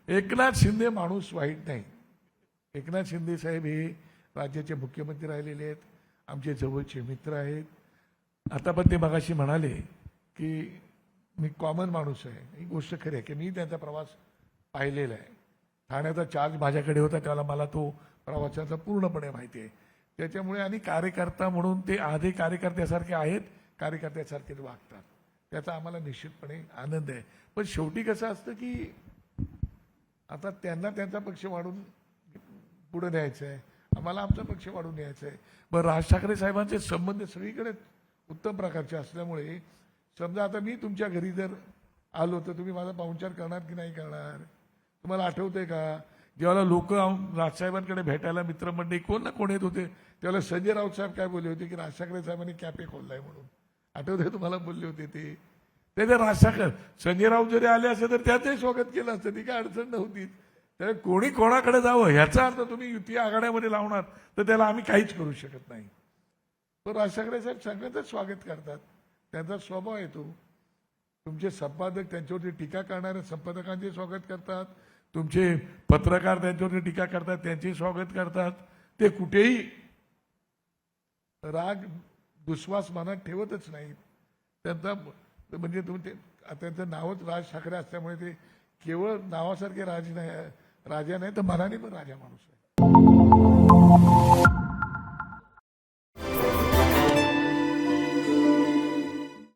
एकनाथ शिंदे माणूस वाईट नाही. एकनाथ शिंदे साहेब हे राज्याचे मुख्यमंत्री राहिलेले आहेत, आमचे जवळचे मित्र आहेत. आता पण ते मगाशी म्हणाले की मी कॉमन माणूस आहे. ही गोष्ट खरी आहे की मी त्यांचा प्रवास पाहिलेला आहे. ठाण्याचा चार्ज माझ्याकडे होता त्याला मला तो प्रवासाचा पूर्णपणे माहिती आहे. त्याच्यामुळे आणि कार्यकर्ता म्हणून ते आधी कार्यकर्त्यासारखे आहेत, कार्यकर्त्यासारखे वागतात. त्याचा आम्हाला निश्चितपणे आनंद आहे. पण शेवटी कसं असतं की आता त्यांना त्यांचा पक्ष वाढून पुढे न्यायचा आहे, आम्हाला आमचा पक्ष वाढून न्यायचा आहे. पण राज ठाकरे साहेबांचे संबंध सगळीकडे उत्तम प्रकारचे असल्यामुळे समजा आता मी तुमच्या घरी जर आलो तर तुम्ही माझा पाहुणचार करणार की नाही करणार? तुम्हाला आठवतंय का जेव्हा लोक राजसाहेबांकडे भेटायला मित्रमंडळी कोण ना कोण येत होते त्यावेळेला संजय राऊत साहेब काय बोलले होते की राज ठाकरे साहेबांनी कॅफे खोललाय म्हणून? आठवतंय तुम्हाला? बोलले होते ते. त्याचे राज ठाकरे संजय राऊत जरी आले असते तर त्याचंही स्वागत केलं असतं, ती काय अडचण नव्हती. तर कोणी कोणाकडे जावं ह्याचा अर्थ तुम्ही युती आघाड्यामध्ये लावणार तर त्याला आम्ही काहीच करू शकत नाही. तो राज ठाकरे साहेब सगळ्यांचंच स्वागत करतात, त्यांचा स्वभाव आहे तो. तुमचे संपादक त्यांच्यावरती टीका करणारे संपादकांचे स्वागत करतात, तुमचे पत्रकार त्यांच्यावरती टीका करतात त्यांचे स्वागत करतात. ते कुठेही राग दुस्वास मनात ठेवतच नाहीत. त्यांचा म्हणजे त्यांचं नावच राज ठाकरे असल्यामुळे ते केवळ नावासारखे राजा नाही तर मनाने पण राजा माणूस आहे.